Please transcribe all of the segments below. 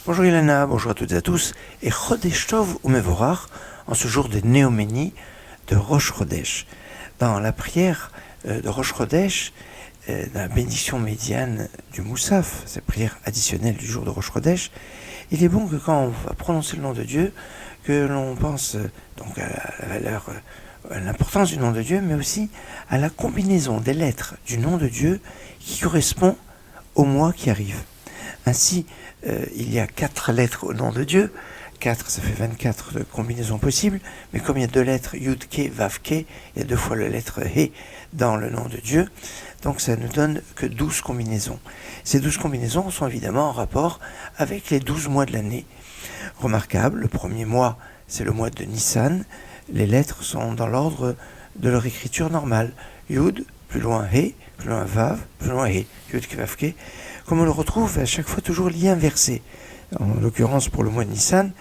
Bonjour Ilana, bonjour à toutes et à tous, et Chodesh Tov Umevorach, en ce jour de Néoménie de Rosh Chodesh. Dans la prière de Rosh Chodesh, dans la bénédiction médiane du Moussaf, cette prière additionnelle du jour de Rosh Chodesh, il est bon que quand on va prononcer le nom de Dieu, que l'on pense donc à la valeur, à l'importance du nom de Dieu, mais aussi à la combinaison des lettres du nom de Dieu qui correspond au mois qui arrive. Ainsi, il y a 4 lettres au nom de Dieu. 4, ça fait 24 combinaisons possibles. Mais comme il y a 2 lettres, Yud, Ke, Vav, Ke, il y a 2 fois la lettre He dans le nom de Dieu. Donc ça ne donne que 12 combinaisons. Ces 12 combinaisons sont évidemment en rapport avec les 12 mois de l'année. Remarquable, le premier mois, c'est le mois de Nissan. Les lettres sont dans l'ordre de leur écriture normale. Yud, plus loin He, plus loin Vav, plus loin He. Yud, Ke, Vav, Ke. Comme on le retrouve à chaque fois toujours lié à un verset. En l'occurrence pour le mois de Nissan,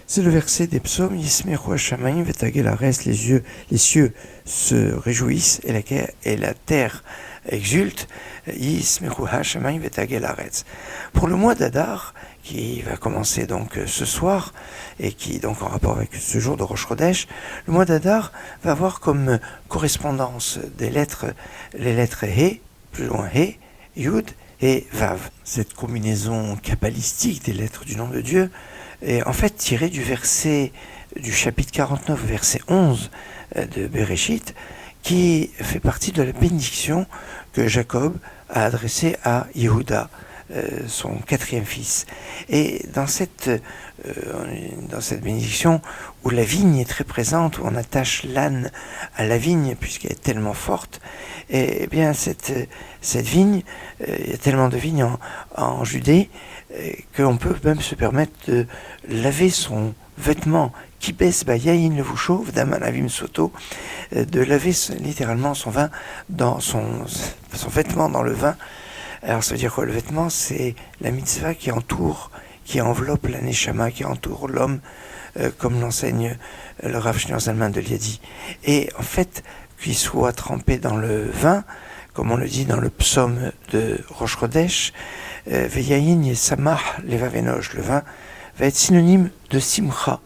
c'est le verset des psaumes Yismechu Hashamayim vetagel haaretz, les cieux se réjouissent et la terre exulte. Yismechu Hashamayim vetagel haaretz. Pour le mois d'Adar, qui va commencer donc ce soir et qui est donc en rapport avec ce jour de Rosh Chodesh, le mois d'Adar va avoir comme correspondance des lettres les lettres He, plus loin He, Yud et Vav. Cette combinaison kabbalistique des lettres du nom de Dieu est en fait tirée du verset du chapitre 49, verset 11 de Bereshit, qui fait partie de la bénédiction que Jacob a adressée à Yehuda, son 4e fils. Et dans cette bénédiction où la vigne est très présente, où on attache l'âne à la vigne puisqu'elle est tellement forte, et bien cette vigne, il y a tellement de vignes en Judée qu'on peut même se permettre de laver son vêtement kibes bayayin levusho v'daman avim soto, de laver littéralement son vin dans son vêtement dans le vin. Alors ça veut dire quoi? Le vêtement, c'est la mitzvah qui enveloppe la neshama, qui entoure l'homme, comme l'enseigne le Rav Shneur Zalman de Liadi. Et en fait, qu'il soit trempé dans le vin, comme on le dit dans le psaume de Rosh Chodesh, Veyayin yesamach levavenosh, le vin va être synonyme de simcha.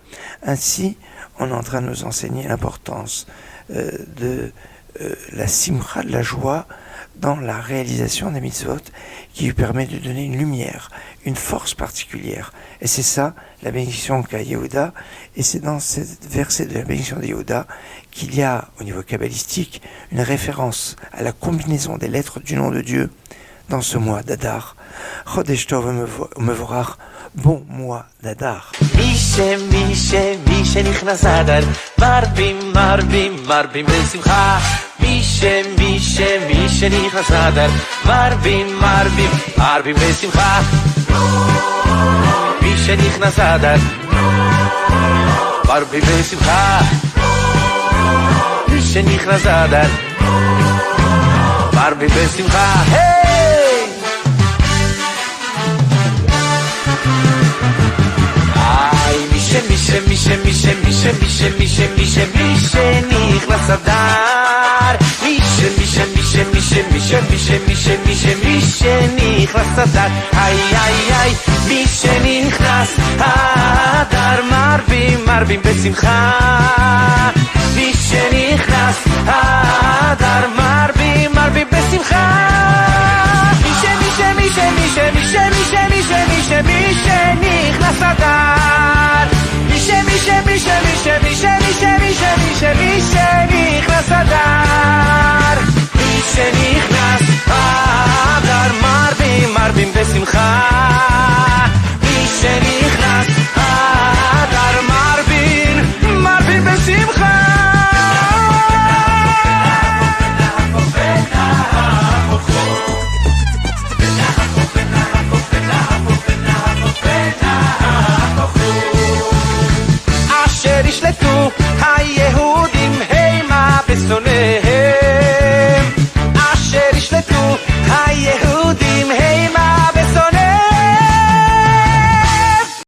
Ainsi, on est en train de nous enseigner l'importance de la simcha, de la joie, dans la réalisation des mitzvot, qui lui permet de donner une lumière, une force particulière. Et c'est ça, la bénédiction qu'a Yehuda, et c'est dans ce verset de la bénédiction de Yehuda qu'il y a, au niveau kabbalistique, une référence à la combinaison des lettres du nom de Dieu dans ce mois d'Adar. Chodesh Tov Umevorach, bon mois d'Adar. Mishe nichnas Adar, marbim besimcha. Mishe nichnas Adar, marbim besimcha. Mishe nichnas Adar, marbim besimcha. Mishe nichnas Adar, marbim besimcha. Hey! Ay, Mishe nichnas Adar. Mishe nichnas Adar. Ay, Mishe nichnas Adar, marbim besimcha. Mishe nichnas Adar, marbim besimcha. Mishe nichnas